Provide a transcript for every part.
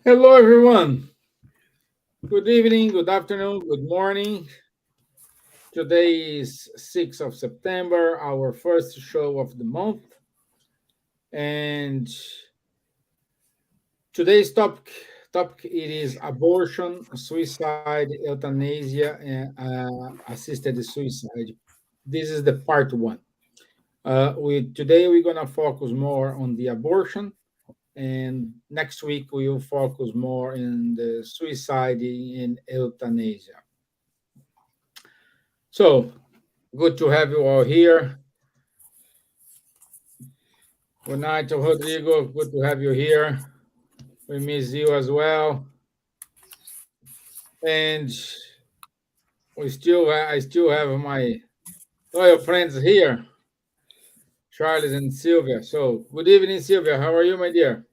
Hello, everyone. Good evening, good afternoon, good morning. Today is 6th of September, our first show of the month. And today's topic it is abortion, suicide, euthanasia, and assisted suicide. This is the part one. Today we're gonna focus more on the abortion, and next week we will focus more in the suicide and euthanasia. So good to have you all here. Good night, Rodrigo. Good to have you here. We miss you as well. And I still have my loyal friends here, Charles and Silvia. So good evening, Silvia. How are you, my dear?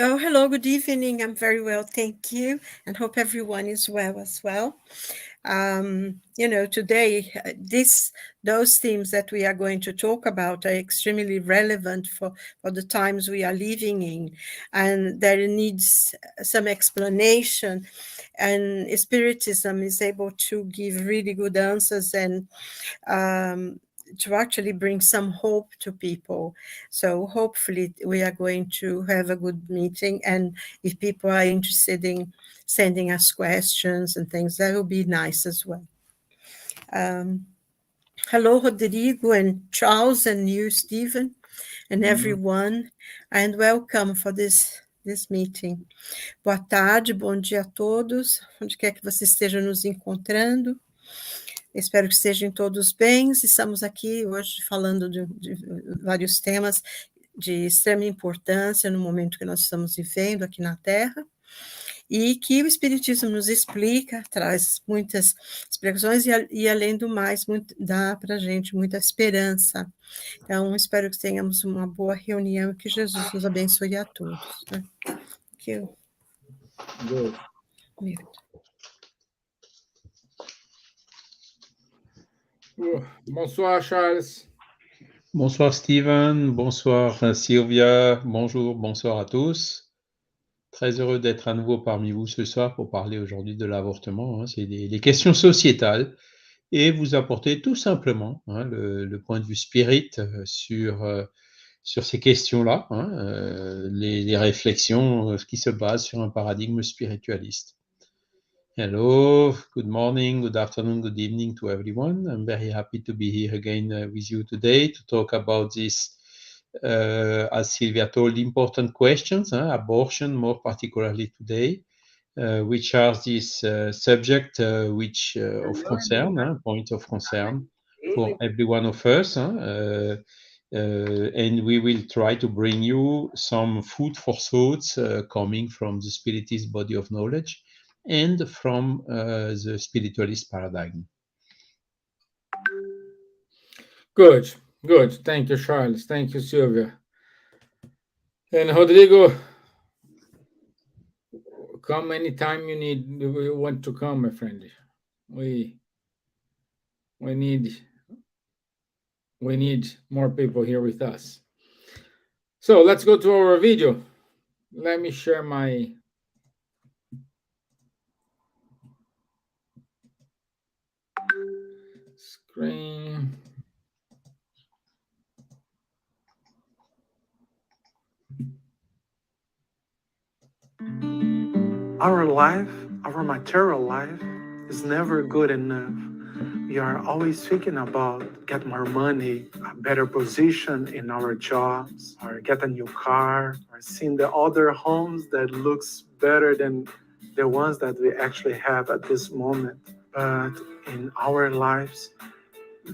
Oh, hello, good evening. I'm very well, thank you, and hope everyone is well as well. Today, those themes that we are going to talk about are extremely relevant for the times we are living in, and there needs some explanation, and Spiritism is able to give really good answers and to actually bring some hope to people. So hopefully we are going to have a good meeting, and if people are interested in sending us questions and things, that will be nice as well. Um, Hello, Rodrigo and Charles and you, Stevan, and everyone, and welcome for this meeting. Boa tarde, bom dia a todos, onde quer que você esteja nos encontrando. Espero que estejam todos bem. Estamos aqui hoje falando de vários temas de extrema importância no momento que nós estamos vivendo aqui na Terra, e que o Espiritismo nos explica, traz muitas explicações e além do mais, dá para a gente muita esperança. Então, espero que tenhamos uma boa reunião e que Jesus nos abençoe a todos. Né? Good. Bonsoir, Charles. Bonsoir Stevan, bonsoir Silvia, bonsoir à tous. Très heureux d'être à nouveau parmi vous ce soir pour parler aujourd'hui de l'avortement. C'est des questions sociétales et vous apporter tout simplement le point de vue spirit sur ces questions-là, les réflexions qui se basent sur un paradigme spiritualiste. Hello, good morning, good afternoon, good evening to everyone. I'm very happy to be here again with you today to talk about this, as Silvia told, important questions, abortion more particularly today, which are this subject which of concern, point of concern for every one of us. And we will try to bring you some food for thoughts coming from the Spiritist body of knowledge and from the spiritualist paradigm. Good. Thank you, Charles. Thank you, Silvia. And Rodrigo, come anytime you want to come, my friend. We need more people here with us. So let's go to our video. Let me share my screen. Our life, our material life, is never good enough. We are always thinking about get more money, a better position in our jobs, or get a new car, or seeing the other homes that looks better than the ones that we actually have at this moment. But in our lives,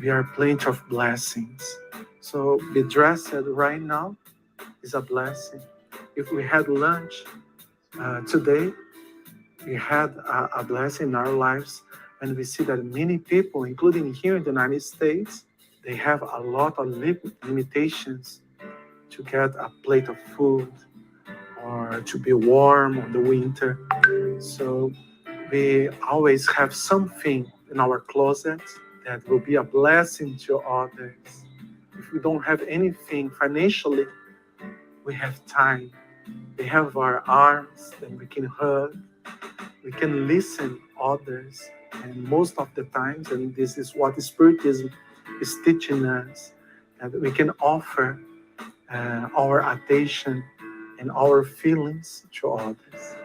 we are plenty of blessings. So be dressed right now is a blessing. If we had lunch today, we had a blessing in our lives, and we see that many people, including here in the United States, they have a lot of limitations to get a plate of food or to be warm in the winter. So we always have something in our closet that will be a blessing to others. If we don't have anything financially, we have time. They have our arms that we can hug. We can listen others. And most of the times, and this is what Spiritism is teaching us, that we can offer our attention and our feelings to others.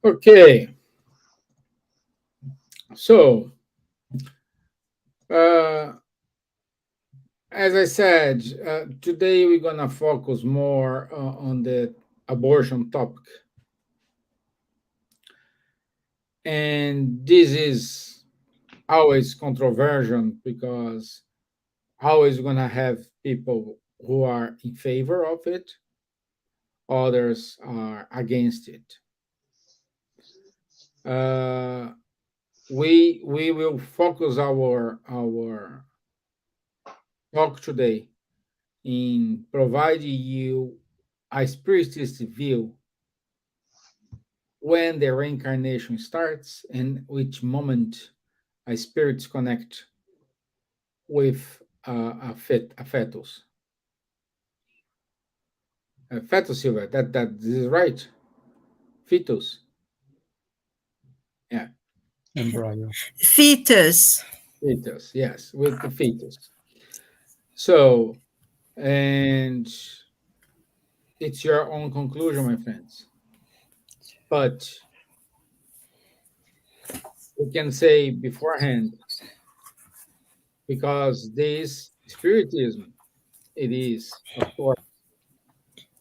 Okay, so uh, as I said, today we're gonna focus more on the abortion topic, and this is always controversial because always gonna have people who are in favor of it, others are against it. Uh, we will focus our talk today in providing you a spiritist view when the reincarnation starts and which moment a spirits connect with a fetus. A fetus, Silvia, that this is right. Fetus, yeah, Embryo. Fetus. fetus, yes, with the fetus. So, and it's your own conclusion, my friends. But we can say beforehand, because this spiritism, it is, of course,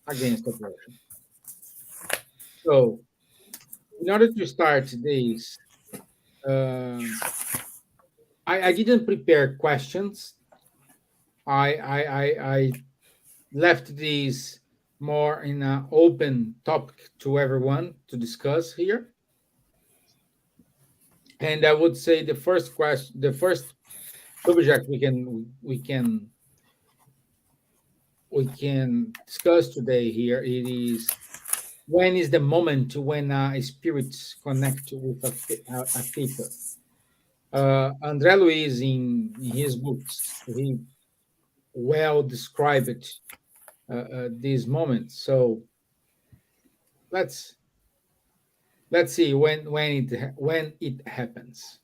against abortion. So, in order to start this, um, I didn't prepare questions. I left these more in an open topic to everyone to discuss here. And I would say the first question, the first subject we can discuss today here. It is when is the moment when spirits connect with a fetus. André Luiz in his books he well described these moments. So let's let's see when it happens.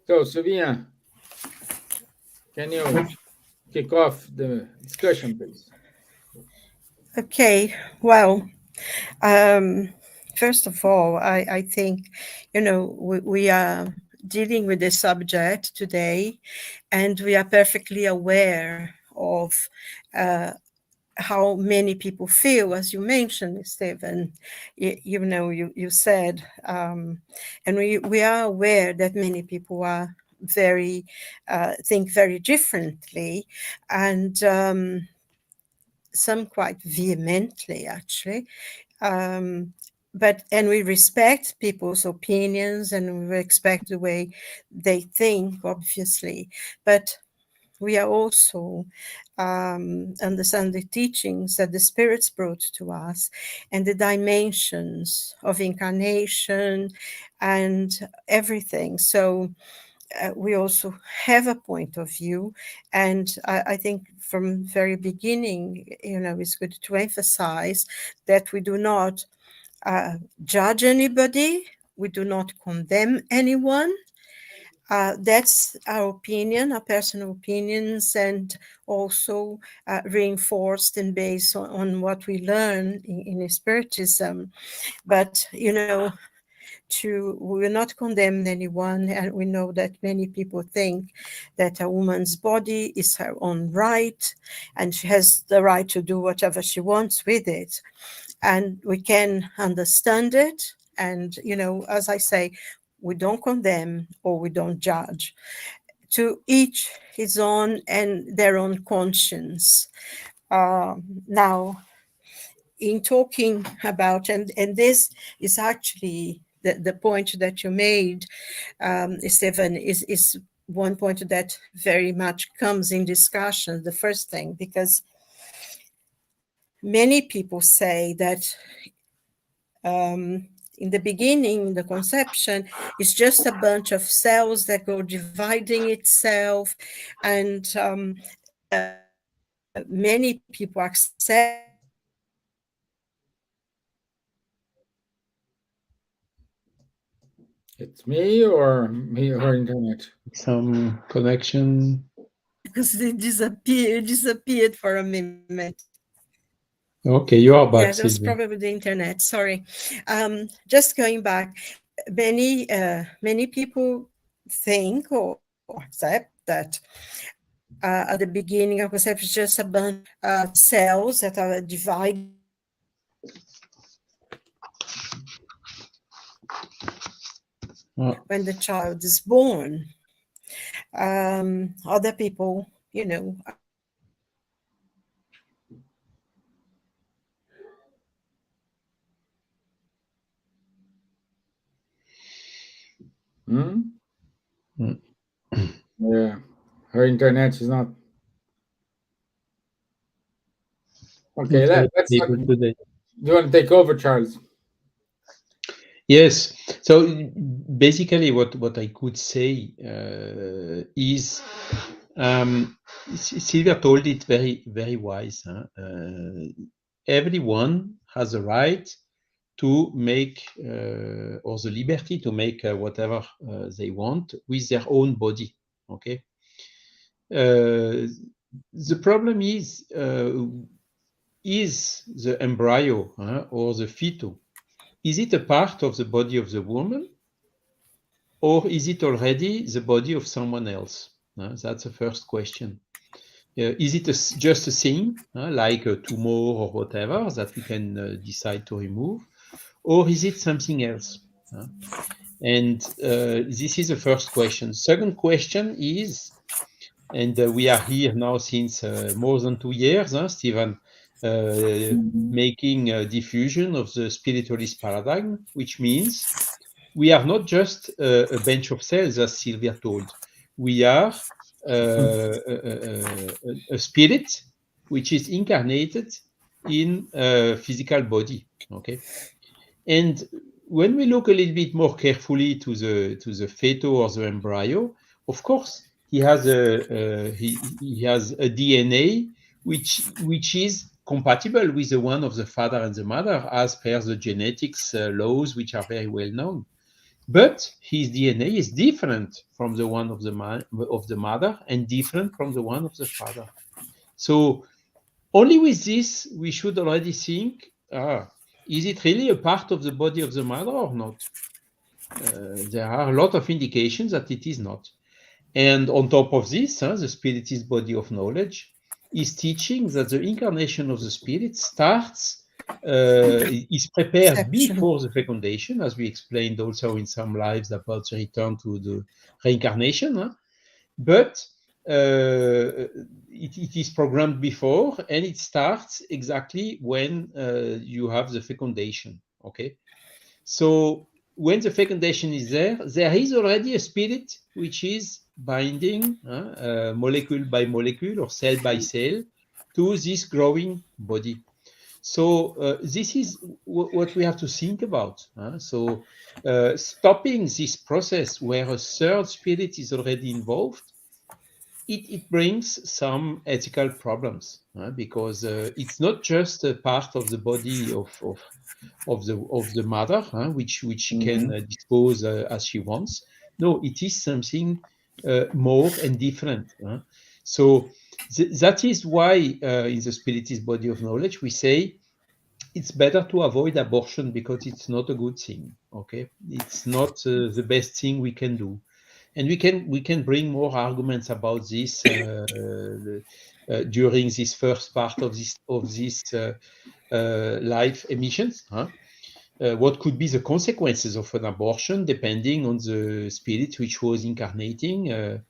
So Silvia, can you kick off the discussion, please? Okay, well, um, first of all, I think, we are dealing with this subject today, and we are perfectly aware of uh, how many people feel, as you mentioned, Stevan. You said, and we are aware that many people are very think very differently, and some quite vehemently, actually. Um, and we respect people's opinions and we respect the way they think, obviously. But we are also understand the teachings that the spirits brought to us and the dimensions of incarnation and everything. So we also have a point of view, and I think from very beginning, it's good to emphasize that we do not judge anybody, we do not condemn anyone. That's our opinion, our personal opinions, and also reinforced and based on what we learn in Spiritism. But, we will not condemn anyone, and we know that many people think that a woman's body is her own right, and she has the right to do whatever she wants with it. And we can understand it. And, as I say, we don't condemn or we don't judge. To each his own and their own conscience. Now, in talking about, and this is actually the point that you made, Stevan, is one point that very much comes in discussion, the first thing, because many people say that in the beginning, the conception, is just a bunch of cells that go dividing itself, and many people accept. It's me or her internet? Some connection. Because it disappeared for a moment. Okay, you are back, Yeah, that was Silvia. probably the internet. Sorry. Just going back, many people think or accept that at the beginning of conception, it's just a bunch of cells that are divided. When the child is born, other people, Yeah, her internet is not. Okay, let's talk. Today. Do you want to take over, Charles? Yes. So basically, what I could say is Silvia told it very, very wise. Everyone has a right to make or the liberty to make whatever they want with their own body. Okay. The problem is the embryo or the fetus, is it a part of the body of the woman, or is it already the body of someone else? That's the first question. Is it just a thing, like a tumor or whatever, that we can decide to remove, or is it something else? And this is the first question. Second question is, and we are here now since more than 2 years, Stevan, making a diffusion of the spiritualist paradigm, which means we are not just a bunch of cells, as Silvia told. We are a spirit which is incarnated in a physical body. Okay, and when we look a little bit more carefully to the fetus or the embryo, of course he has a DNA which is compatible with the one of the father and the mother as per the genetics laws, which are very well known. But his DNA is different from the one of the mother and different from the one of the father. So only with this, we should already think, is it really a part of the body of the mother or not? There are a lot of indications that it is not. And on top of this, the Spiritist body of knowledge is teaching that the incarnation of the Spirit is prepared before the fecundation, as we explained also in some lives about the return to the reincarnation. But it is programmed before, and it starts exactly when you have the fecundation. Okay, so when the fecundation is there is already a spirit which is binding molecule by molecule or cell by cell to this growing body. So this is what we have to think about. So stopping this process where a third spirit is already involved, it brings some ethical problems because it's not just a part of the body of the mother, which she can dispose as she wants. No, it is something more and different. So that is why in the Spiritist body of knowledge we say it's better to avoid abortion because it's not a good thing. Okay, it's not the best thing we can do. And we can bring more arguments about this during this first part of this live emissions. What could be the consequences of an abortion, depending on the spirit which was incarnating,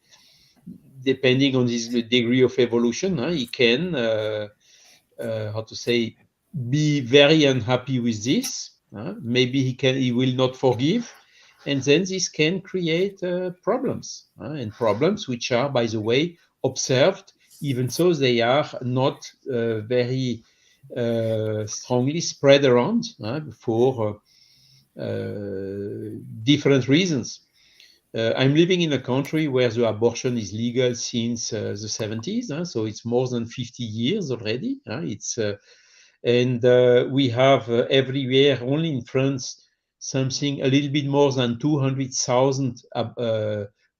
depending on his degree of evolution. He can, how to say, be very unhappy with this. Maybe he will not forgive. And then this can create problems, and problems which are, by the way, observed, even though they are not very strongly spread around for different reasons. I'm living in a country where the abortion is legal since the 70s, so it's more than 50 years already. We have every year, only in France, something a little bit more than 200,000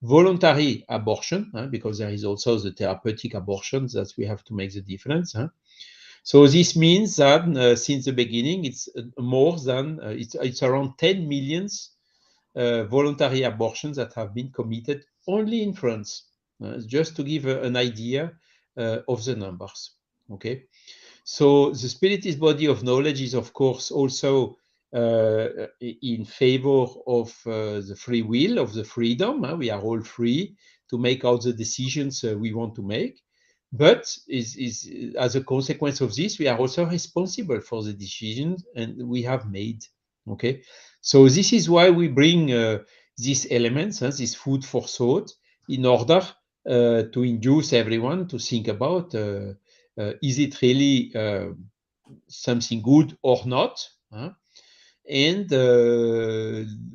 voluntary abortion, because there is also the therapeutic abortions that we have to make the difference. So this means that since the beginning, it's more than it's around 10 millions voluntary abortions that have been committed only in France, just to give an idea of the numbers. Okay, so the spiritist body of knowledge is, of course, also in favor of the free will, of the freedom. We are all free to make all the decisions we want to make. But as a consequence of this, we are also responsible for the decisions and we have made. Okay, so this is why we bring these elements, this food for thought, in order to induce everyone to think about is it really something good or not, and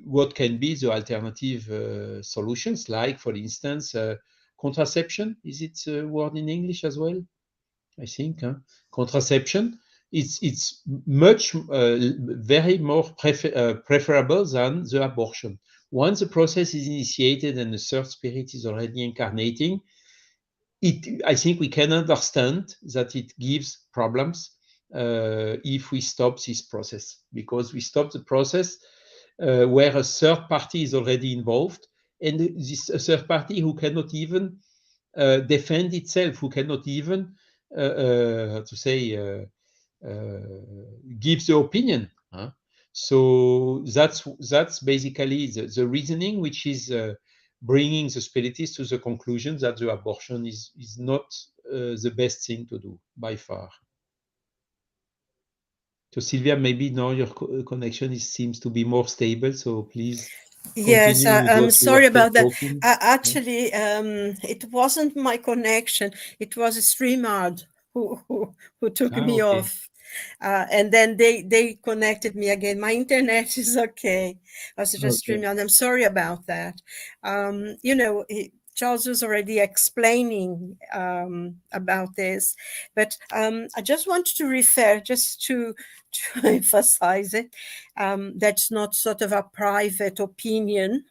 what can be the alternative solutions, like, for instance, contraception. Is it a word in English as well? I think contraception. It's much very more preferable than the abortion. Once the process is initiated and the third spirit is already incarnating, I think we can understand that it gives problems if we stop this process, because we stop the process where a third party is already involved, and this a third party who cannot even defend itself, who cannot even how to say give the opinion. So that's basically the reasoning, which is bringing the spiritists to the conclusion that the abortion is not the best thing to do by far. So Silvia, maybe now your connection seems to be more stable, so please Yes, continue with I'm what you sorry were about that. talking. Actually, it wasn't my connection. It was a StreamYard who took me Okay. off. And then they connected me again. My internet is okay. I was just Okay. StreamYard. I'm sorry about that. Charles was already explaining about this, but I just wanted to refer, just to emphasize it. That's not sort of a private opinion,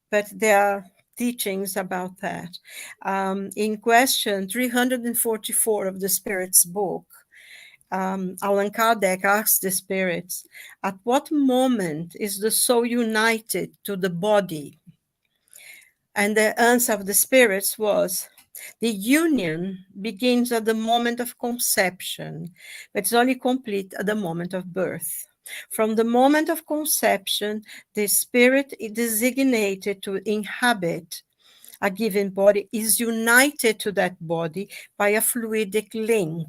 but there are teachings about that. In question 344 of the Spirit's book, Allan Kardec asked the spirits, at what moment is the soul united to the body? And the answer of the spirits was, the union begins at the moment of conception, but it's only complete at the moment of birth. From the moment of conception, the spirit is designated to inhabit a given body, is united to that body by a fluidic link,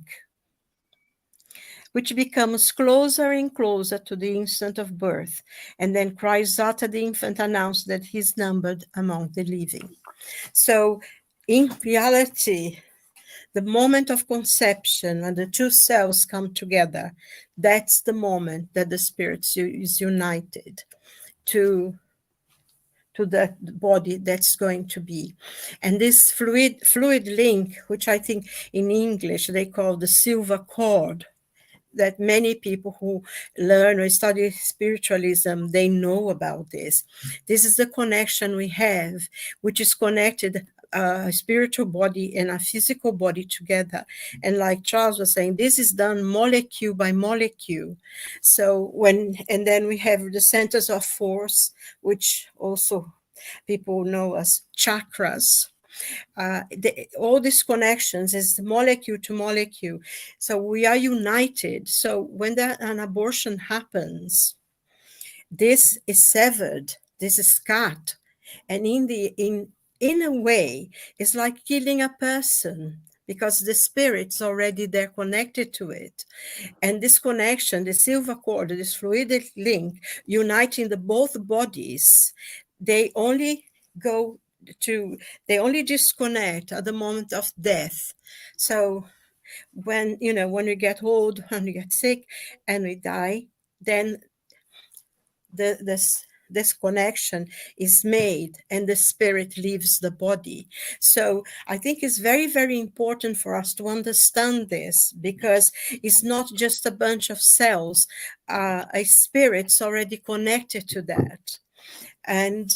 which becomes closer and closer to the instant of birth, and then cries out at the infant, announced that he's numbered among the living. So in reality, the moment of conception and the two cells come together, that's the moment that the spirit is united to that body that's going to be. And this fluid link, which I think in English they call the silver cord, that many people who learn or study spiritualism, they know about this. This is the connection we have, which is connected a spiritual body and a physical body together. And like Charles was saying, this is done molecule by molecule. So and then we have the centers of force, which also people know as chakras. All these connections is molecule to molecule. So we are united. So when an abortion happens, this is severed, this is cut. And in a way, it's like killing a person, because the spirit's already there connected to it. And this connection, the silver cord, this fluidic link, uniting the both bodies, they only disconnect at the moment of death. So when we get old, when we get sick and we die, then this connection is made and the spirit leaves the body. So I think it's very, very important for us to understand this, because it's not just a bunch of cells. A spirit's already connected to that. And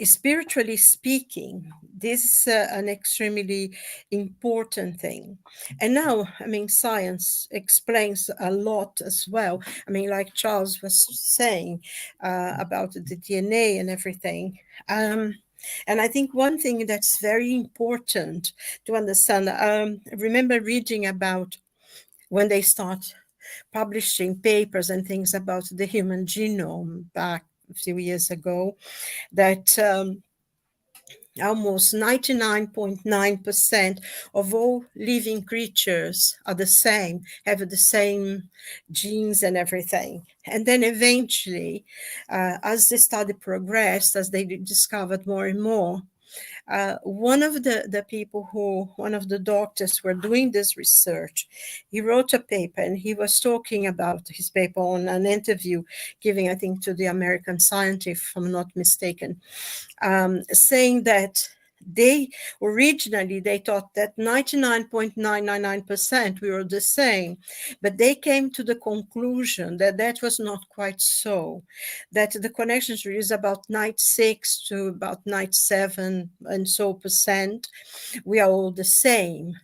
spiritually speaking, this is an extremely important thing. And now, I mean, science explains a lot as well. I mean, like Charles was saying about the DNA and everything. And I think one thing that's very important to understand, I remember reading about when they start publishing papers and things about the human genome back a few years ago, that almost 99.9% of all living creatures are the same, have the same genes and everything. And then eventually, as the study progressed, as they discovered more and more, one of the doctors who were doing this research, he wrote a paper, and he was talking about his paper on an interview giving, I think, to the American Scientist, if I'm not mistaken, saying that they thought that 99.999% we were the same, but they came to the conclusion that that was not quite so, that the connections is about 96 to about 97 and so percent. We are all the same.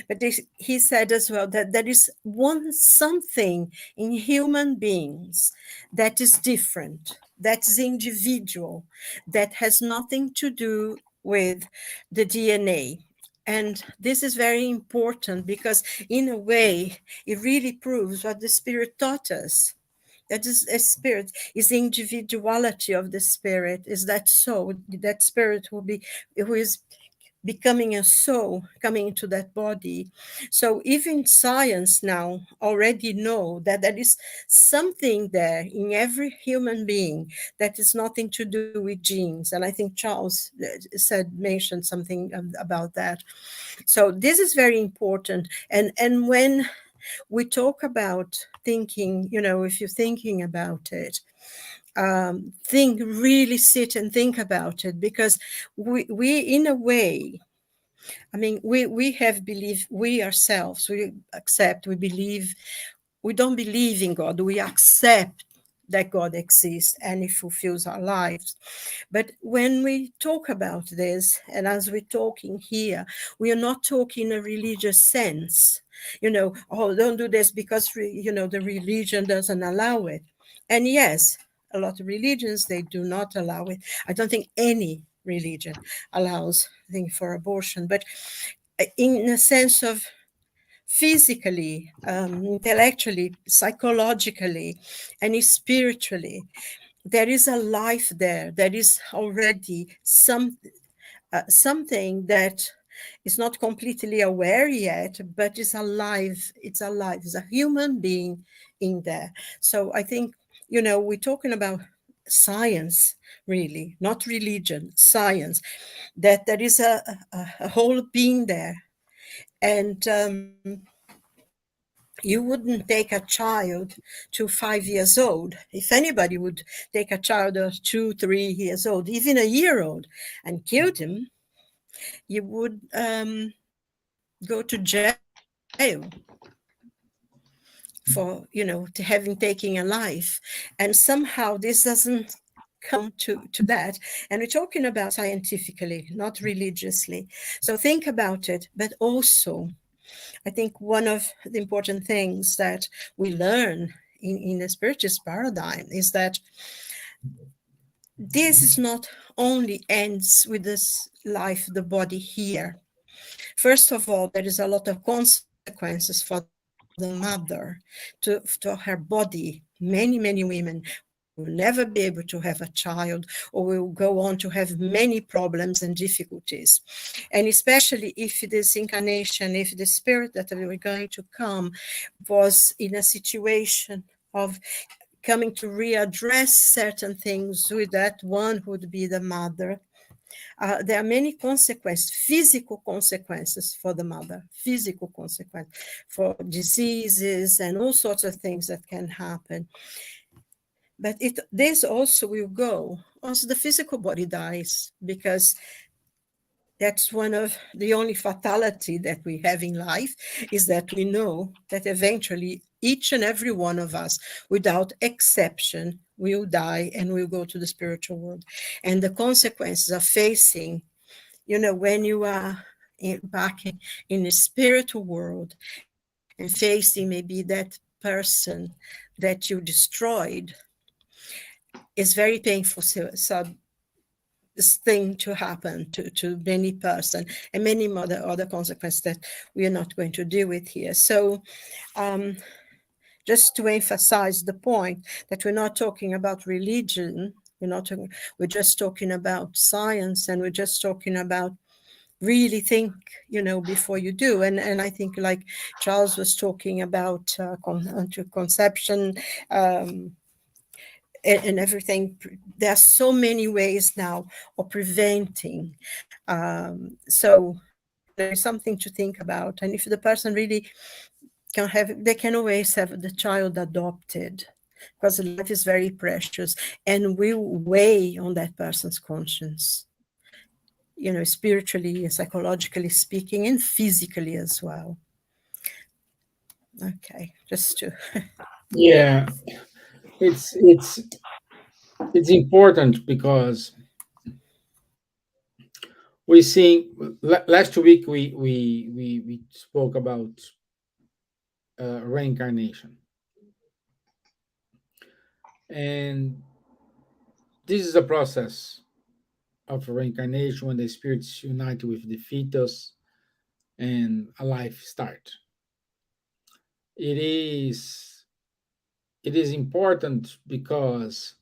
But he said as well that there is something in human beings that is different, that's individual, that has nothing to do with the DNA. And this is very important, because in a way, it really proves what the Spirit taught us. That is a spirit, is the individuality of the spirit, is that soul, that spirit who is becoming a soul coming into that body. So even science now already know that there is something there in every human being that is nothing to do with genes. And I think Charles mentioned something about that. So this is very important. And when we talk about thinking, if you're thinking about it, really sit and think about it, because we in a way, I mean, we have belief, we ourselves, we accept, we believe, we don't believe in God, we accept that God exists and He fulfills our lives. But when we talk about this, and as we're talking here, we are not talking in a religious sense, don't do this because, the religion doesn't allow it. And yes, a lot of religions, they do not allow it. I don't think any religion allows thing for abortion, but in a sense of physically, intellectually, psychologically, and spiritually, there is a life there. There is already something that is not completely aware yet, but is alive. It's alive. It's a human being in there. So I think, we're talking about science, really, not religion, science, that there is a whole being there. And you wouldn't take a child to 5 years old. If anybody would take a child of 2, 3 years old, even a year old, and kill him, you would go to jail for, to having taken a life. And somehow this doesn't come to that. And we're talking about scientifically, not religiously. So think about it. But also, I think one of the important things that we learn in the spiritist paradigm is that this is not only ends with this life, the body here. First of all, there is a lot of consequences for the mother to her body. Many women will never be able to have a child, or will go on to have many problems and difficulties. And especially if this incarnation, if the spirit that we were going to come was in a situation of coming to readdress certain things with that one who would be the mother, there are many consequences, physical consequences for the mother, physical consequences for diseases and all sorts of things that can happen. but this also will go. Also, the physical body dies, because that's one of the only fatality that we have in life, is that we know that eventually each and every one of us, without exception, will die and will go to the spiritual world. And the consequences of facing, when you are back in the spiritual world and facing maybe that person that you destroyed, is very painful. So this thing to happen to many person, and many other consequences that we are not going to deal with here. So just to emphasize the point that we're not talking about religion, we're just talking about science, and we're just talking about really think, before you do. And I think, like Charles was talking about conception, and everything. There are so many ways now of preventing. So there is something to think about. And if the person really they can always have the child adopted, because life is very precious and will weigh on that person's conscience, spiritually and psychologically speaking, and physically as well. Okay, just to Yeah, it's important because we see last week we spoke about reincarnation, and this is a process of reincarnation when the spirits unite with the fetus and a life start. It is important because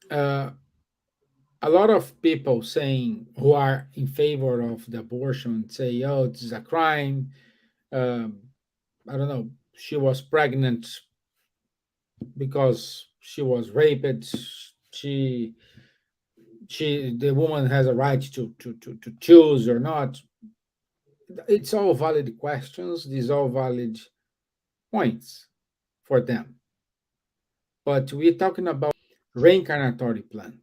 uh, a lot of people saying who are in favor of the abortion say, "Oh, this is a crime." Um, I don't know. She was pregnant because she was raped. She the woman has a right to choose or not. It's all valid questions. These all valid points for them. But we're talking about reincarnatory plan.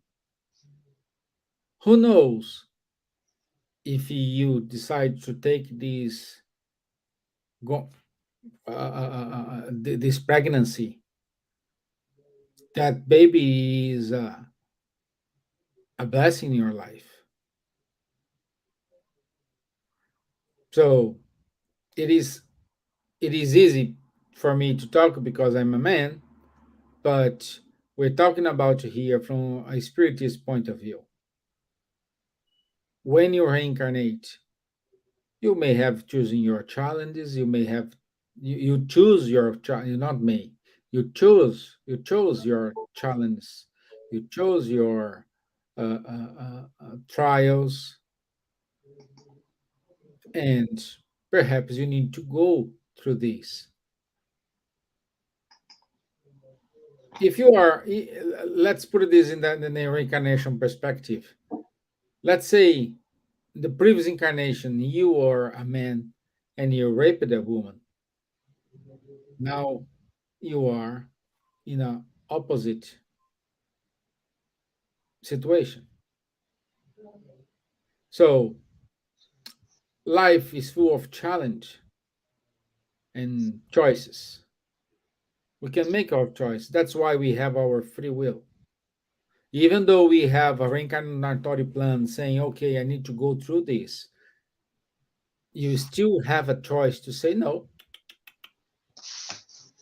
Who knows if you decide to take go, this pregnancy, that baby is a blessing in your life. So it is easy for me to talk because I'm a man, but we're talking about here from a spiritist point of view. When you reincarnate, you may have chosen your challenges. You may have you choose your you not may you chose your challenges. You chose your trials, and perhaps you need to go through this. If you are, let's put this in the reincarnation perspective. Let's say the previous incarnation you are a man and you raped a woman. Now you are in a opposite situation. So life is full of challenge and choices. We can make our choice. That's why we have our free will. Even though we have a reincarnatory plan saying, okay, I need to go through this, you still have a choice to say, no,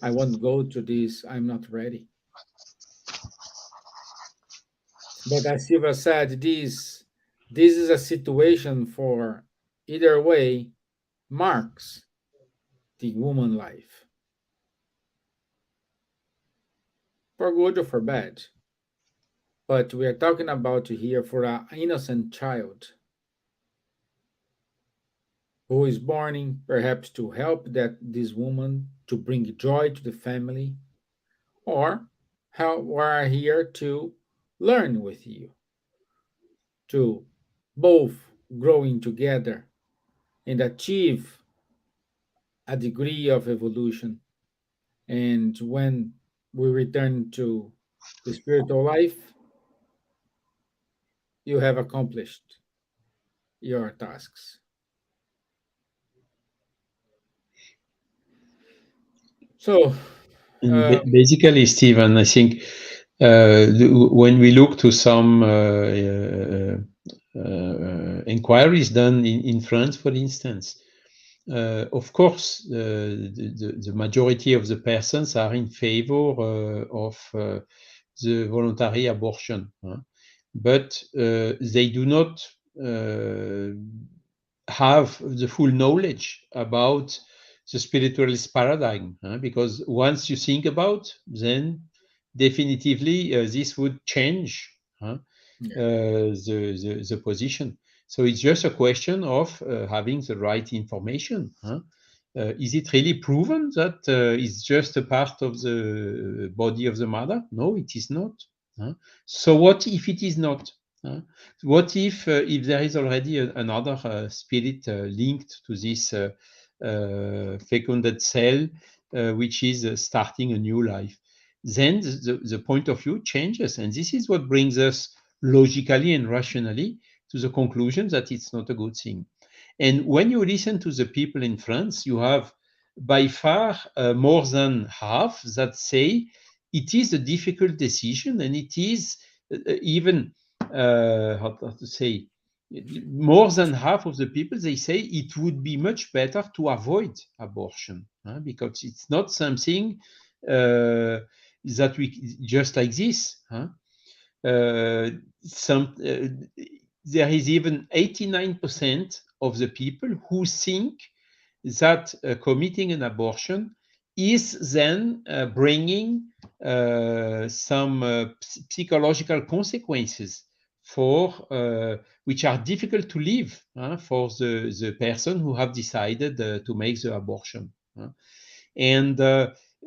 I won't go through this. I'm not ready. But as Silva said, this is a situation for either way marks the woman life, for good or for bad. But we are talking about here for an innocent child who is born perhaps to help this woman to bring joy to the family, or how we are here to learn with you, to both growing together and achieve a degree of evolution. And when we return to the spiritual life, you have accomplished your tasks. So, Basically, Stevan, I think when we look to some inquiries done in France, for instance, of course, the majority of the persons are in favor of the voluntary abortion, but they do not have the full knowledge about the spiritualist paradigm, because once you think about, then definitively this would change the position. So it's just a question of having the right information. Is it really proven that it's just a part of the body of the mother? No, it is not. So what if it is not? What if there is already another spirit linked to this fecunded cell, which is starting a new life? Then the point of view changes, and this is what brings us logically and rationally to the conclusion that it's not a good thing. And when you listen to the people in France, you have by far more than half that say it is a difficult decision, and it is even how to say, more than half of the people, they say it would be much better to avoid abortion, because it's not something that we just like this. There is even 89% of the people who think that committing an abortion is then bringing some psychological consequences for which are difficult to live for the person who have decided to make the abortion. And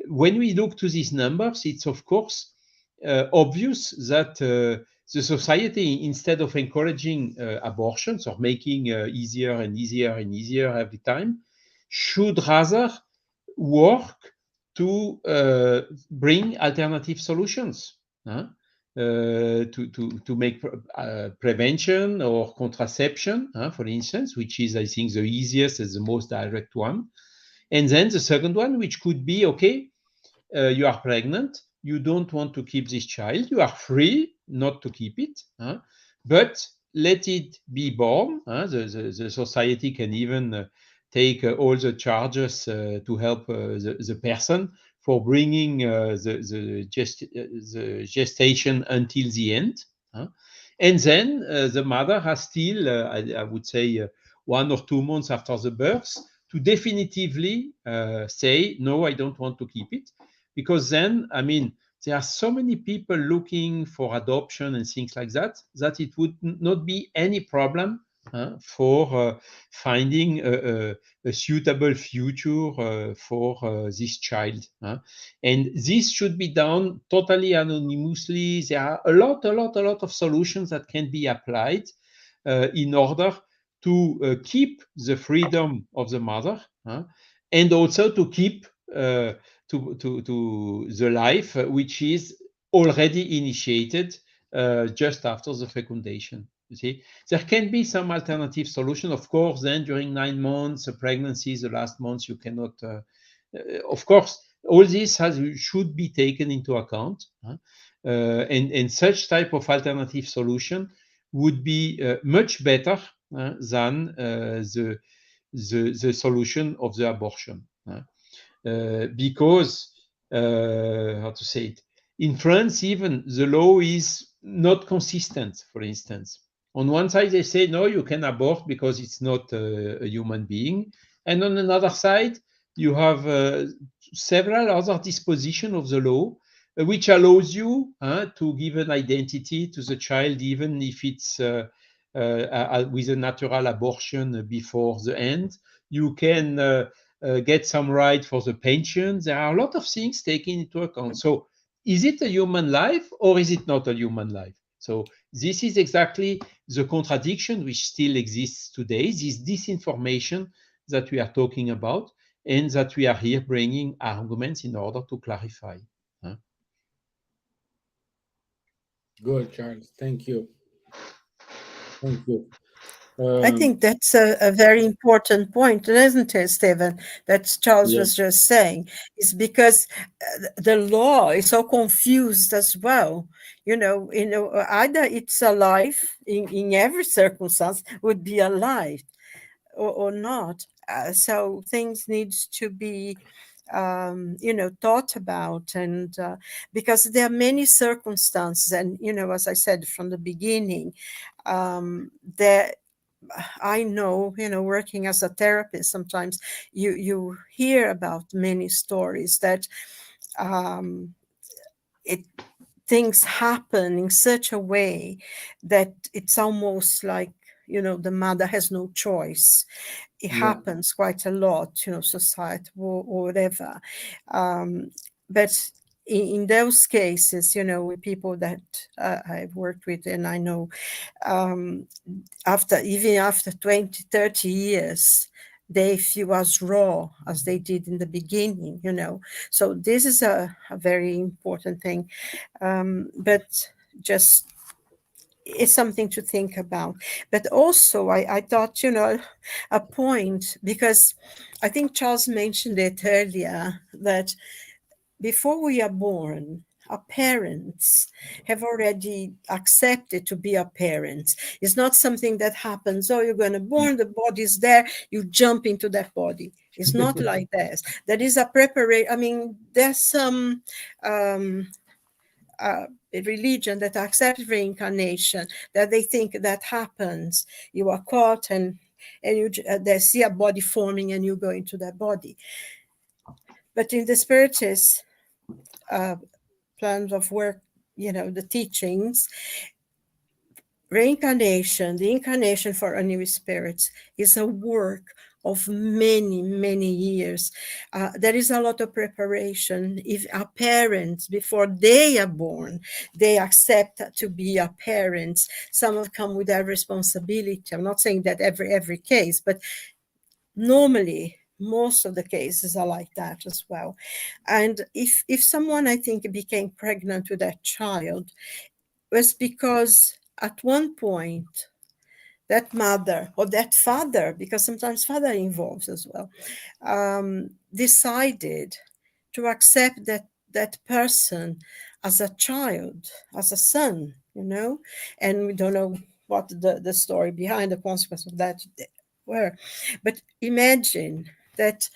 when we look to these numbers, it's of course obvious that the society, instead of encouraging abortions or making easier and easier and easier every time, should rather work to bring alternative solutions to make prevention or contraception, for instance, which is, I think, the easiest and the most direct one. And then the second one, which could be, okay, you are pregnant, you don't want to keep this child, you are free not to keep it, but let it be born. The society can even take all the charges to help the person for bringing the gestation until the end. And then the mother has still, I would say, 1 or 2 months after the birth to definitively say, no, I don't want to keep it. Because then, I mean, there are so many people looking for adoption and things like that, that it would not be any problem for finding a suitable future for this child. And this should be done totally anonymously. There are a lot of solutions that can be applied in order to keep the freedom of the mother and also to keep to the life which is already initiated just after the fecundation. You see, there can be some alternative solution. Of course, then during 9 months, the pregnancy, the last months, you cannot. Of course, all this should be taken into account, and such type of alternative solution would be much better than the solution of the abortion. Because how to say it, in France even the law is not consistent. For instance, on one side they say no, you can abort because it's not a human being, and on another side you have several other dispositions of the law which allows you to give an identity to the child even if it's with a natural abortion before the end. You can get some right for the pension. There are a lot of things taken into account. So is it a human life or is it not a human life? So this is exactly the contradiction which still exists today, this disinformation that we are talking about, and that we are here bringing arguments in order to clarify. Good, Charles. Thank you. Thank you. I think Um, that's a very important point, isn't it, Stevan? That Charles yeah, was just saying, is because the law is so confused as well. Either it's a life in every circumstance would be a life, or not. So things needs to be, thought about, and because there are many circumstances, and as I said from the beginning, there I know, working as a therapist, sometimes you hear about many stories that um, it things happen in such a way that it's almost like the mother has no choice. It yeah, happens quite a lot, society or whatever. But in those cases, with people that I've worked with and I know, um, even after 20, 30 years, they feel as raw as they did in the beginning, So this is a very important thing. But just it's something to think about. But also, I thought, a point, because I think Charles mentioned it earlier, that before we are born, our parents have already accepted to be our parents. It's not something that happens, oh, you're going to born, the body's there, you jump into that body. It's not like this. There is a preparation. I mean, there's some um, a religion that accepts reincarnation, that they think that happens. You are caught and they see a body forming and you go into that body. But in the spiritist uh, plans of work, the teachings, reincarnation, the incarnation for a new spirit is a work of many, many years. There is a lot of preparation. If our parents, before they are born, they accept to be our parents, some have come with that responsibility. I'm not saying that every case, but normally most of the cases are like that as well. And if someone, I think, became pregnant with that child, was because at one point that mother or that father, because sometimes father involves as well, decided to accept that person as a child, as a son, and we don't know what the story behind the consequence of that were. But imagine that,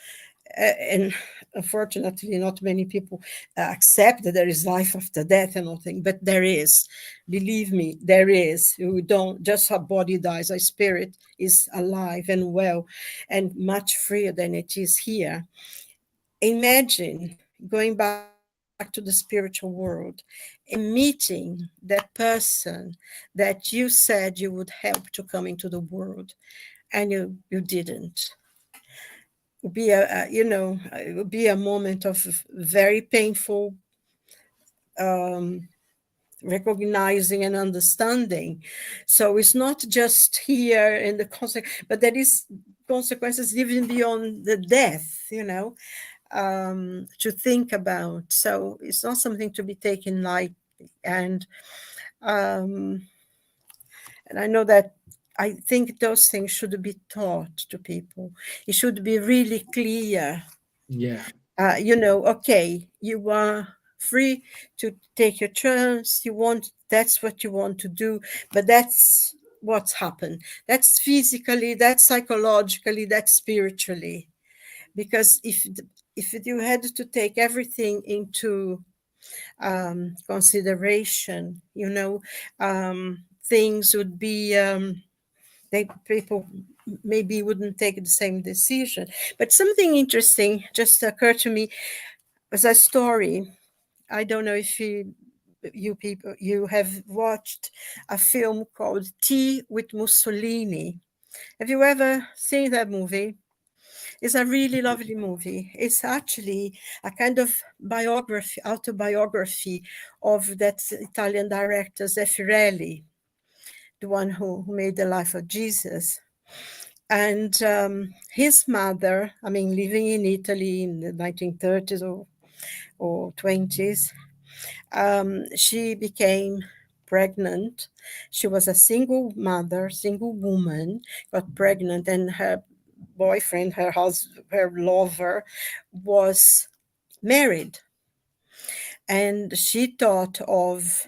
and unfortunately not many people accept that there is life after death and all things, but there is. Believe me, there is. We don't just, our body dies, our spirit is alive and well and much freer than it is here. Imagine going back to the spiritual world and meeting that person that you said you would help to come into the world, and you didn't. Would be it would be a moment of very painful recognizing and understanding. So it's not just here in the consequence, but there is consequences even beyond the death, to think about. So it's not something to be taken lightly. Um, and I know that I think those things should be taught to people. It should be really clear. yeah, Okay, you are free to take your chance. That's what you want to do, but that's what's happened. That's physically, that's psychologically, that's spiritually. Because if you had to take everything into consideration, things would be people maybe wouldn't take the same decision. But something interesting just occurred to me was a story. I don't know if you have watched a film called Tea with Mussolini. Have you ever seen that movie? It's a really lovely movie. It's actually a kind of biography, autobiography of that Italian director Zeffirelli, the one who made the life of Jesus. And his mother, I mean, living in Italy in the 1930s or 20s, she became pregnant. She was a single mother, single woman, got pregnant, and her boyfriend, her husband, her lover, was married. And she thought of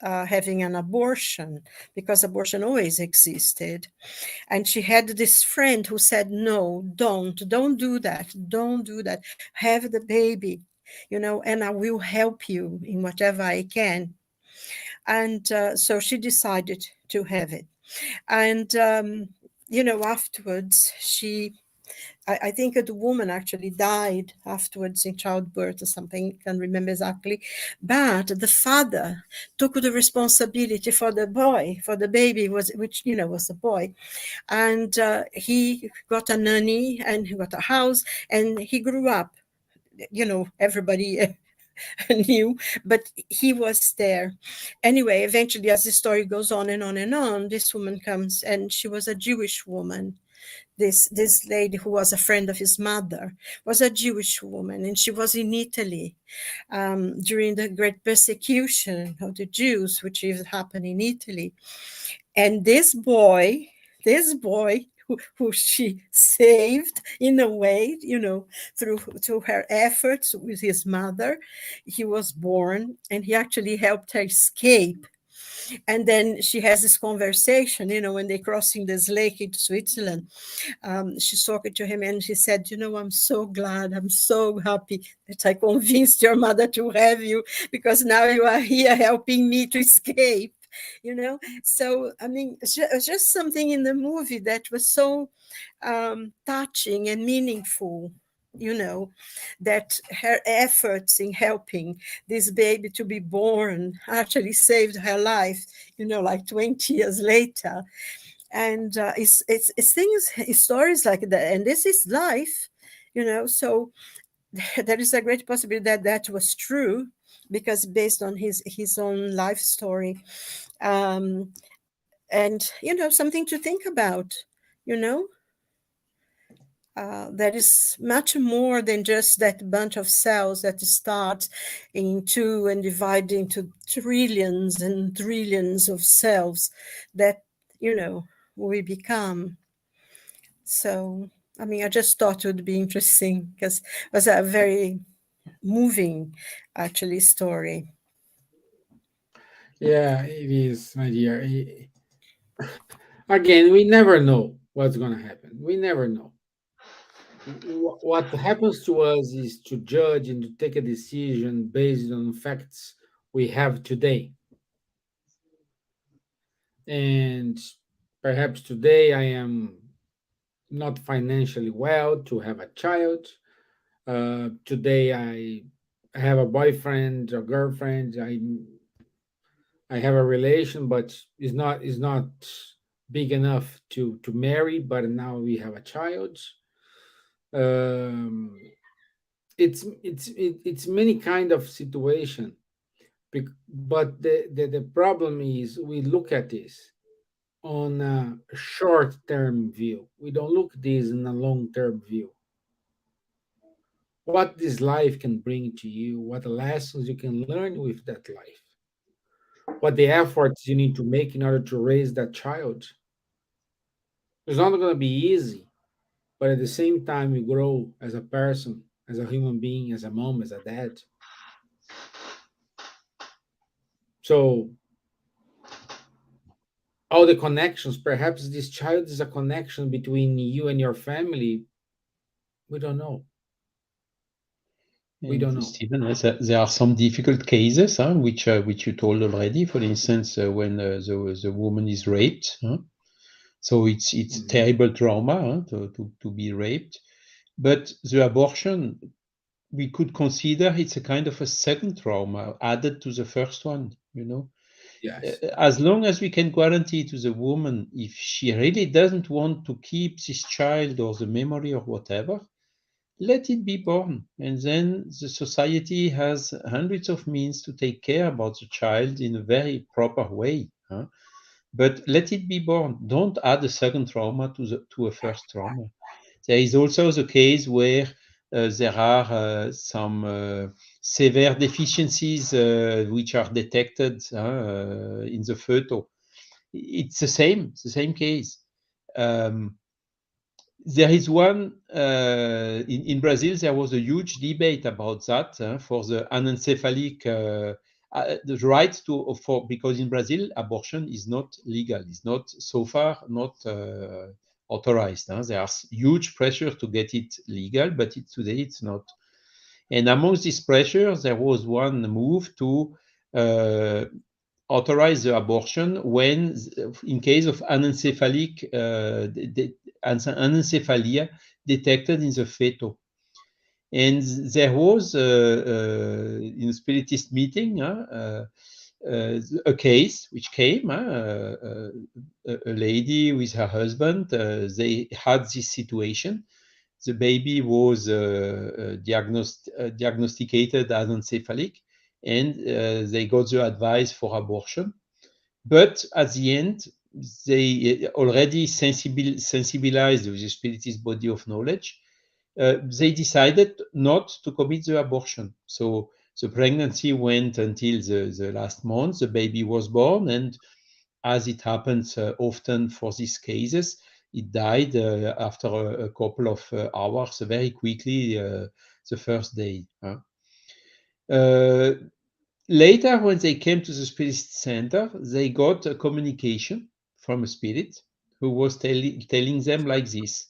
having an abortion because abortion always existed. And she had this friend who said, no, don't do that. Don't do that. Have the baby, and I will help you in whatever I can. And so she decided to have it. And, afterwards, I think the woman actually died afterwards in childbirth or something, can't remember exactly. But the father took the responsibility for the boy, for the baby, which was a boy. And he got a nanny and he got a house and he grew up. Everybody knew, but he was there. Anyway, eventually, as the story goes on and on and on, this woman comes, and she was a Jewish woman. This lady who was a friend of his mother was a Jewish woman, and she was in Italy during the great persecution of the Jews, which happened in Italy. And this boy who she saved in a way, through her efforts with his mother, he was born, and he actually helped her escape. And then she has this conversation, when they're crossing this lake into Switzerland. She's talking to him and she said, I'm so glad, I'm so happy that I convinced your mother to have you, because now you are here helping me to escape. So I mean, it's just something in the movie that was so touching and meaningful, that her efforts in helping this baby to be born actually saved her life, like 20 years later. And it's things, it's stories like that, and this is life, so there is a great possibility that was true, because based on his own life story. And something to think about. There is much more than just that bunch of cells that start in two and divide into trillions and trillions of cells that we become. So I mean, I just thought it would be interesting, because it was a very moving, actually, story. Yeah, it is, my dear. Again, we never know what's going to happen. We never know. What happens to us is to judge and to take a decision based on facts we have today. And perhaps today I am not financially well to have a child. Today I have a boyfriend or girlfriend. I have a relation, but is not big enough to marry. But now we have a child. Um, it's many kind of situation. But the problem is we look at this on a short term view. We don't look this in a long term view. What this life can bring to you, what lessons you can learn with that life, what the efforts you need to make in order to raise that child. It's not going to be easy, but at the same time, you grow as a person, as a human being, as a mom, as a dad. So, all the connections, perhaps this child is a connection between you and your family. We don't know. We don't know. Steven, there are some difficult cases, which you told already. For instance, when the woman is raped, so it's terrible trauma to be raped. But the abortion, we could consider it's a kind of a second trauma added to the first one. Yes. As long as we can guarantee to the woman, if she really doesn't want to keep this child or the memory or whatever, let it be born. And then the society has hundreds of means to take care about the child in a very proper way. But let it be born. Don't add a second trauma to a first trauma. There is also the case where there are some severe deficiencies which are detected in the fetal. It's the same case. There is one in Brazil. There was a huge debate about that for the anencephalic, the right to because in Brazil abortion is not legal. It's not so far not authorized. There's huge pressure to get it legal, but today it's not. And amongst these pressures, there was one move to authorize the abortion when, in case of anencephalic anencephalia detected in the fetal. And there was in a spiritist meeting a case which came, a lady with her husband. They had this situation. The baby was diagnosticated anencephalic, and they got the advice for abortion. But at the end, they already sensibilized with the spiritist body of knowledge. They decided not to commit the abortion. So the pregnancy went until the last month. The baby was born, and as it happens often for these cases, it died after a couple of hours, very quickly, the first day. Later, when they came to the spirit center, they got a communication from a spirit who was telling them like this: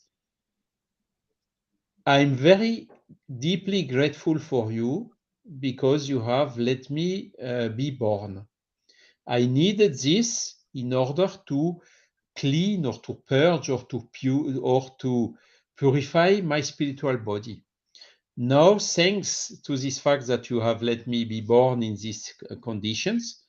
I'm very deeply grateful for you because you have let me be born. I needed this in order to clean or to purge or to purify my spiritual body. Now, thanks to this fact that you have let me be born in these conditions,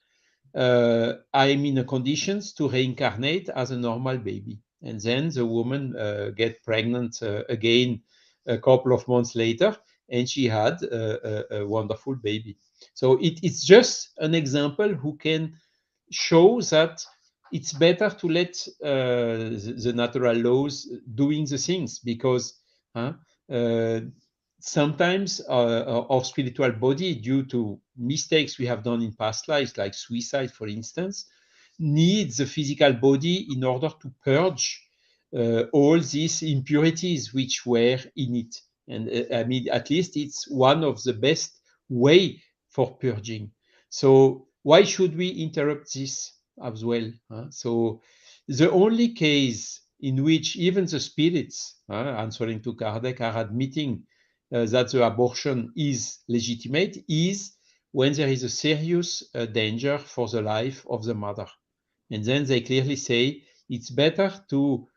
I'm in a conditions to reincarnate as a normal baby. And then the woman get pregnant again a couple of months later, and she had a wonderful baby. So it's just an example who can show that it's better to let the natural laws doing the things, because sometimes our spiritual body, due to mistakes we have done in past lives, like suicide, for instance, needs the physical body in order to purge all these impurities which were in it. And I mean, at least it's one of the best way for purging. So why should we interrupt this as well? So the only case in which even the spirits, answering to Kardec, are admitting that the abortion is legitimate is when there is a serious danger for the life of the mother. And then they clearly say it's better to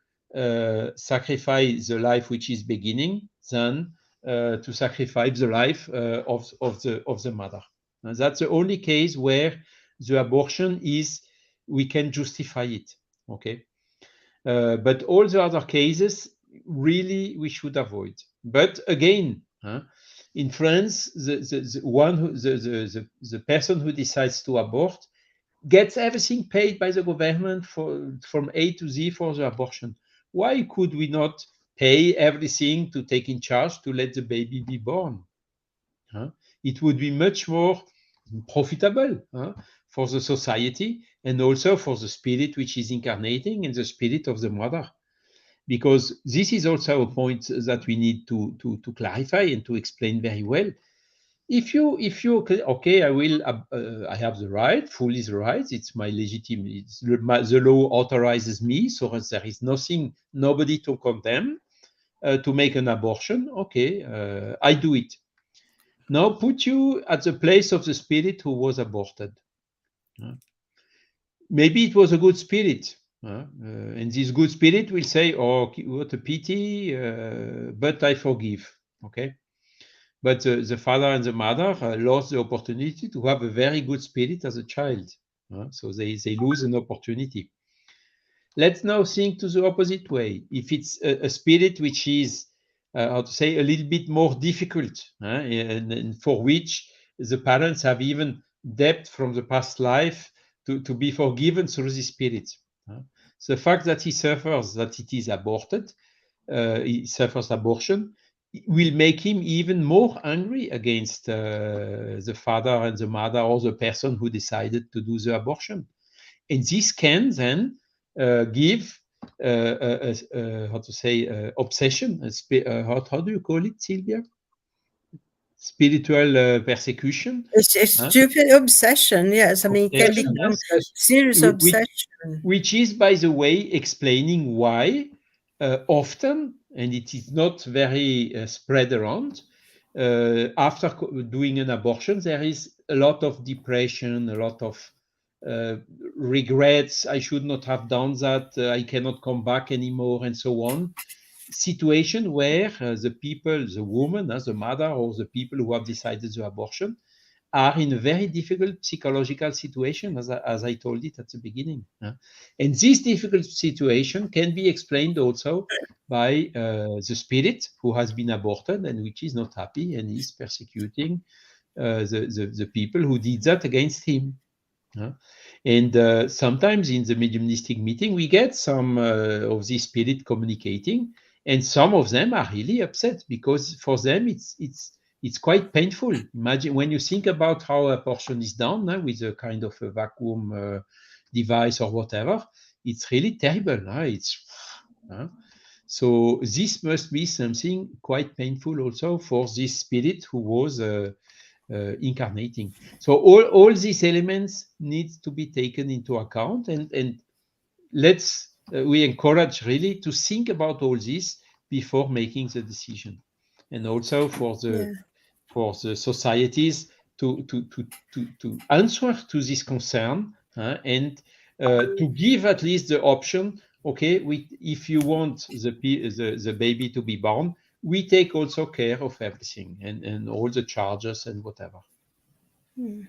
sacrifice the life which is beginning than to sacrifice the life of the mother. And that's the only case where the abortion is, we can justify it. Okay. But all the other cases, really, we should avoid. But again, in France, the person who decides to abort gets everything paid by the government from A to Z for the abortion. Why could we not pay everything to take in charge to let the baby be born? It would be much more profitable for the society, and also for the spirit which is incarnating and the spirit of the mother. Because this is also a point that we need to clarify and to explain very well. If you okay, I have the right, fully the right. It's my legitimate. The law authorizes me, so there is nobody to condemn to make an abortion. Okay, I do it. Now put you at the place of the spirit who was aborted. Maybe it was a good spirit, and this good spirit will say, "Oh, what a pity, but I forgive." Okay. But the father and the mother lost the opportunity to have a very good spirit as a child. So they lose an opportunity. Let's now think to the opposite way. If it's a spirit which is, how to say, a little bit more difficult, and for which the parents have even debt from the past life to be forgiven through the spirit. The fact that he suffers, that it is aborted, he suffers abortion, will make him even more angry against the father and the mother or the person who decided to do the abortion. And this can then give how to say obsession. How do you call it, Silvia? Spiritual persecution. It's a stupid obsession. Yes, I mean, it can Obsession, become yes. serious obsession. Which is, by the way, explaining why often, and it is not very spread around, after doing an abortion, there is a lot of depression, a lot of regrets. I should not have done that. I cannot come back anymore, and so on. Situation where the people, the woman, the mother, or the people who have decided the abortion are in a very difficult psychological situation, as I told it at the beginning. And this difficult situation can be explained also by the spirit who has been aborted and which is not happy and is persecuting the people who did that against him. And sometimes in the mediumistic meeting, we get some of this spirit communicating, and some of them are really upset because for them it's quite painful. Imagine when you think about how a abortion is done with a kind of a vacuum device or whatever. It's really terrible. So this must be something quite painful also for this spirit who was incarnating. So all these elements need to be taken into account, and let's we encourage really to think about all this before making the decision, and also for the societies to answer to this concern and to give at least the option. Okay, if you want the baby to be born, we take also care of everything and all the charges and whatever.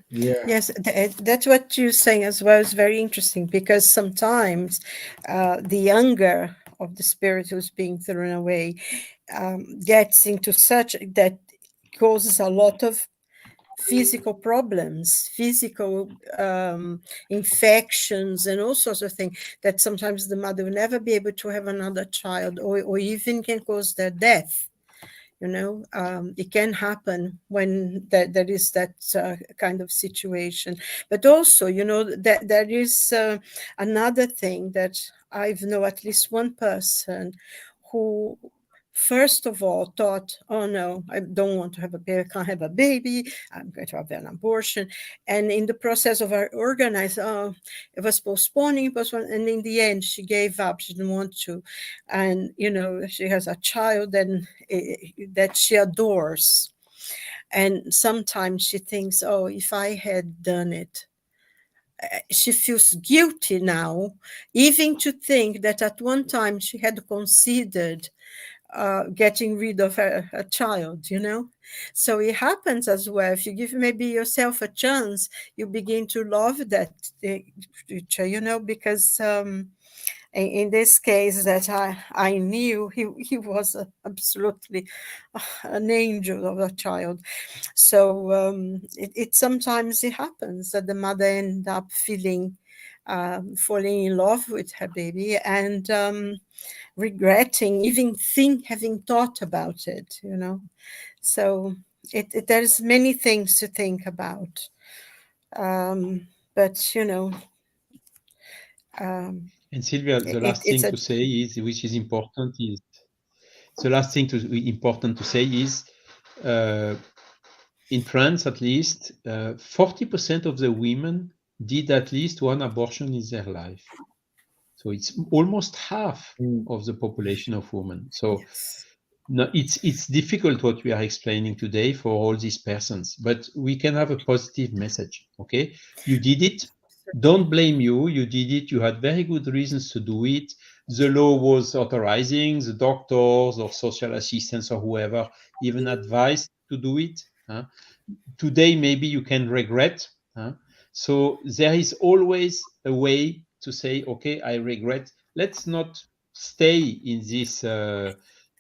Yeah. Yes, that's what you're saying as well is very interesting, because sometimes the anger of the spirit who's being thrown away gets into such that causes a lot of physical problems, physical infections, and all sorts of things that sometimes the mother will never be able to have another child, or even can cause their death. It can happen when there is that kind of situation. But also, that there is another thing that I've known at least one person who first of all thought, oh no, I don't want to have a baby, I can't have a baby, I'm going to have an abortion. And in the process of her organized, it was postponing, and in the end she gave up, she didn't want to. And she has a child and that she adores, and sometimes she thinks, oh, if I had done it. She feels guilty now, even to think that at one time she had considered getting rid of a child, So it happens as well. If you give maybe yourself a chance, you begin to love that future, because in this case that I knew, he was absolutely an angel of a child. So it sometimes it happens that the mother end up falling in love with her baby and regretting even having thought about it, So there's many things to think about, but and Silvia, the last thing to say is, which is important, is the last thing important to say is, in France at least, 40% of the women did at least one abortion in their life. So it's almost half of the population of women. So no, it's difficult what we are explaining today for all these persons, but we can have a positive message. Okay, you did it. Don't blame you. You did it. You had very good reasons to do it. The law was authorizing, the doctors or social assistants or whoever even advised to do it. Today, maybe you can regret. So there is always a way to say, okay, I regret. Let's not stay in this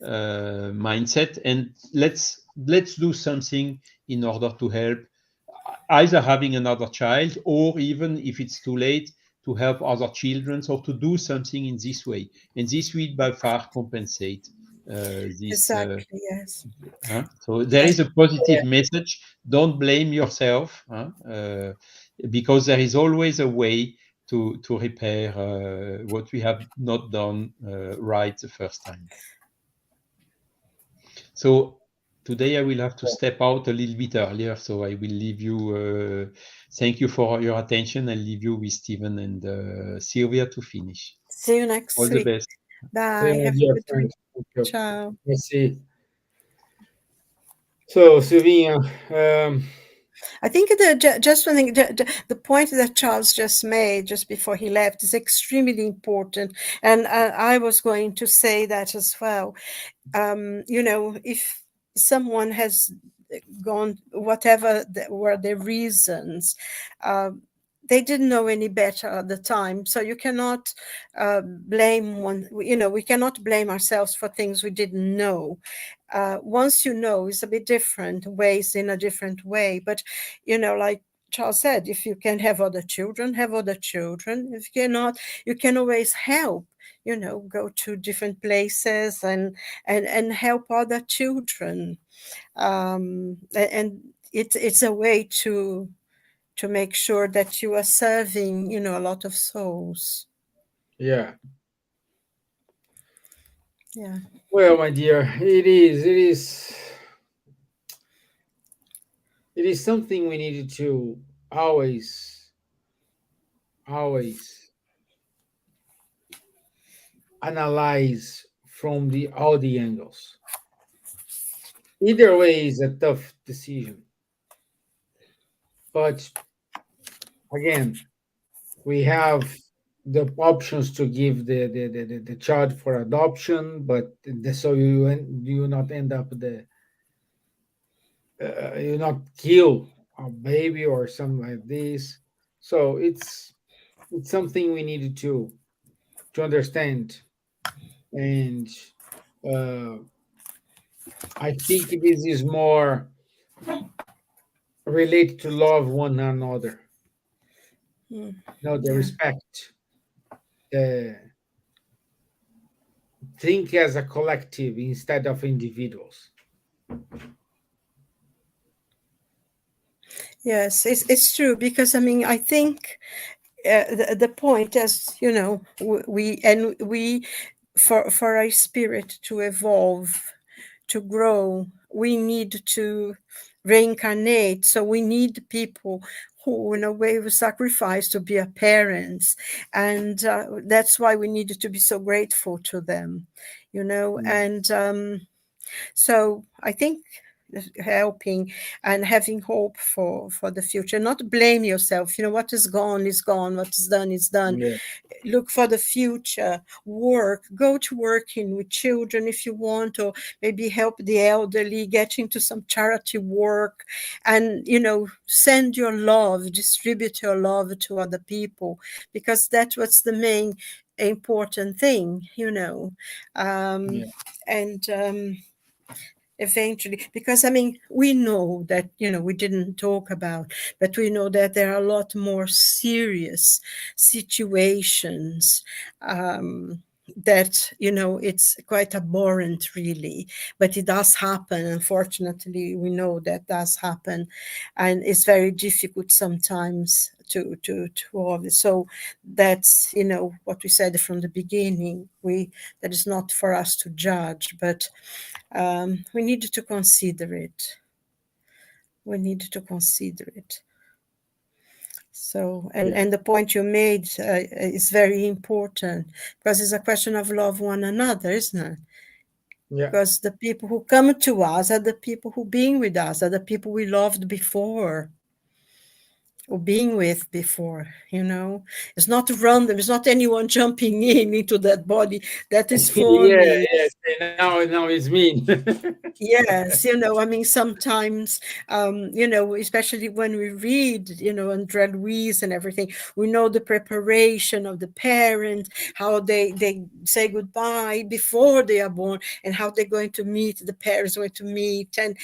mindset, and let's do something in order to help, either having another child, or even if it's too late, to help other children, or to do something in this way. And this will by far compensate this. Exactly, yes. So there is a positive message. Don't blame yourself, because there is always a way to repair what we have not done right the first time. So today I will have to step out a little bit earlier, so I will leave you. Thank you for your attention. I'll leave you with Stevan and Silvia to finish. See you next All the week. best. Bye. my Have a dear good week. friends. Thank you. Ciao. Let's see. So, Silvia, I think just one thing, the point that Charles just made just before he left is extremely important. And I was going to say that as well. If someone has gone, whatever were the reasons, they didn't know any better at the time. So you cannot blame one, we cannot blame ourselves for things we didn't know. Once you know, it's a bit different, ways in a different way. But, like Charles said, if you can have other children, have other children. If you cannot, you can always help, go to different places and help other children. And it's a way to make sure that you are serving, a lot of souls. yeah. Yeah. Well, my dear, it is something we needed to always, always analyze from all the angles. Either way is a tough decision, but again, we have the options to give the child for adoption, but so you not end up you not kill a baby or something like this. So it's something we needed to understand, and uh, I think this is more related to love one another. The Yeah. respect, the think as a collective instead of individuals. Yes, it's true, because I think the point, as we for our spirit to evolve, to grow, we need to reincarnate. So we need people who, in a way, will sacrifice to be our parents, and that's why we needed to be so grateful to them, and so I think helping and having hope for the future, not blame yourself. What is gone is gone, what is done is done. Yeah. Look for the future, go to working with children if you want, or maybe help the elderly, get into some charity work, and send your love, distribute your love to other people, because that's what's the main important thing. Yeah. And eventually, because we know that we didn't talk about, but we know that there are a lot more serious situations, that it's quite abhorrent, really, but it does happen. Unfortunately, we know that does happen, and it's very difficult sometimes to all this. So that's what we said from the beginning, that is not for us to judge, but we need to consider it. So, and the point you made is very important, because it's a question of love one another, isn't it? Yeah. Because the people who come to us are the people who being with us, are the people we loved before, or being with before. It's not random. It's not anyone jumping into that body that is Yeah, forming. yeah. Now it's mean. Yes, sometimes, especially when we read, Andrea Louise and everything, we know the preparation of the parent, how they say goodbye before they are born, and how they're going to meet, the parents going to meet, and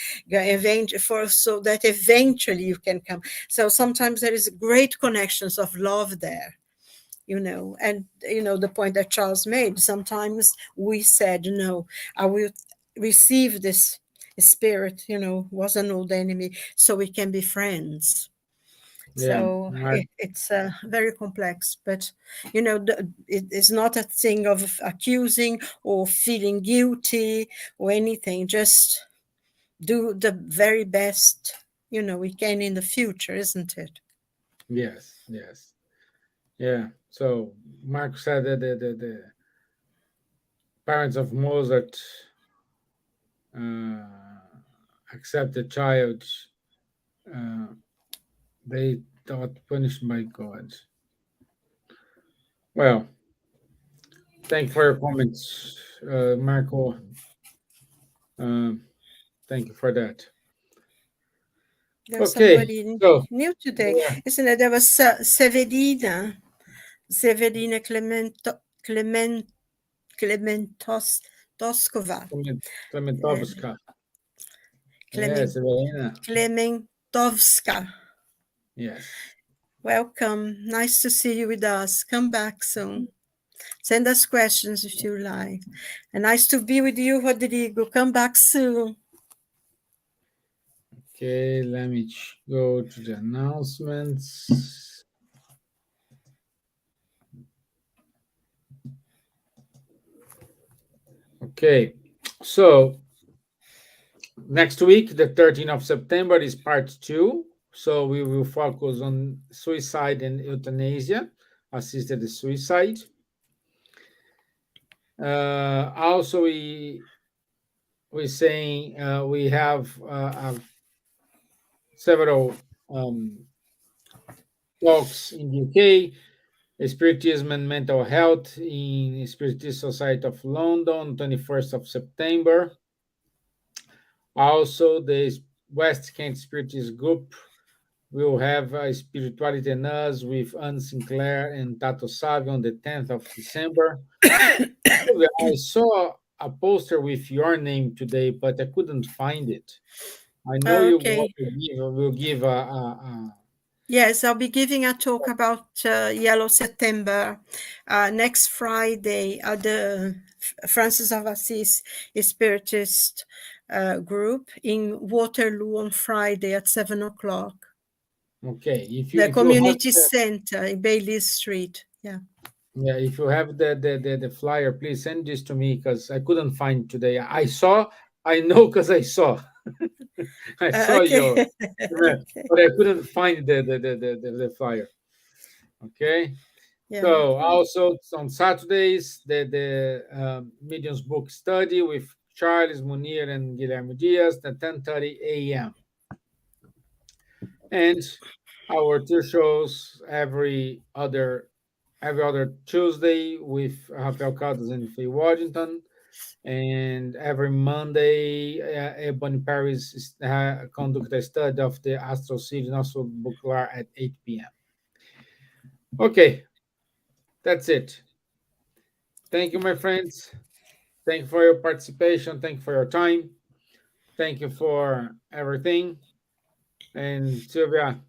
so that eventually you can come. So sometimes there is great connections of love there. And the point that Charles made, sometimes we said, no, I will receive this spirit, was an old enemy, so we can be friends. Yeah, So Mark, it's very complex, but it is not a thing of accusing or feeling guilty or anything. Just do the very best we can in the future, isn't it? yes, yes, yeah. So Mark said that the parents of Mozart accept the child. Uh, they thought punished by God. Well, thank you for your comments, Marco. Um, thank you for that. There's Okay, somebody so new today, yeah, isn't it? There was Severina Clementos Toskova. Uh, Klementovska. Clement, Yes, Evelina. Klementovska. Yes. Welcome. Nice to see you with us. Come back soon. Send us questions if you like. And nice to be with you, Rodrigo. Come back soon. Okay, let me go to the announcements. Okay, so next week, the 13th of September, is part 2. So we will focus on suicide and euthanasia, assisted suicide. Also, we're saying we have several talks in the UK, Spiritism and Mental Health in Spiritist Society of London, 21st of September. Also, the West Kent Spiritist Group will have Spirituality and Us with Anne Sinclair and Tato Savio on the 10th of December. I saw a poster with your name today, but I couldn't find it. I know you Okay. will give a Yes, I'll be giving a talk about Yellow September next Friday at the Francis of Assisi Spiritist group in Waterloo on Friday at 7:00. okay. The If you have community center in Bailey Street. Yeah. if you have the flyer, please send this to me because I couldn't find today. I know because I saw I saw your, Okay. Okay. but I couldn't find the flyer. Okay. Yeah. So also on Saturdays, the Mediums book study with Charles Munir and Guilherme Diaz at 10:30 a.m. And our two shows every other Tuesday with Rafael Caldas and Faye Washington, and every Monday, Ebony Paris conduct a study of the Astral City also Booklar at 8 p.m. Okay, that's it. Thank you, my friends. Thank you for your participation. Thank you for your time. Thank you for everything. And Silvia,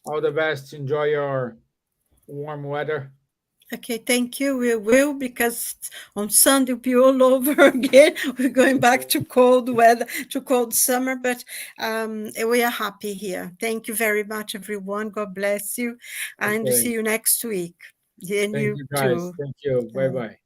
all the best. Enjoy your warm weather. Okay, thank you. We will, because on Sunday we'll be all over again. We're going back to cold weather, to cold summer, but we are happy here. Thank you very much, everyone. God bless you, and Okay. see you next week. And Thank you you, guys. too. Thank you. Bye bye.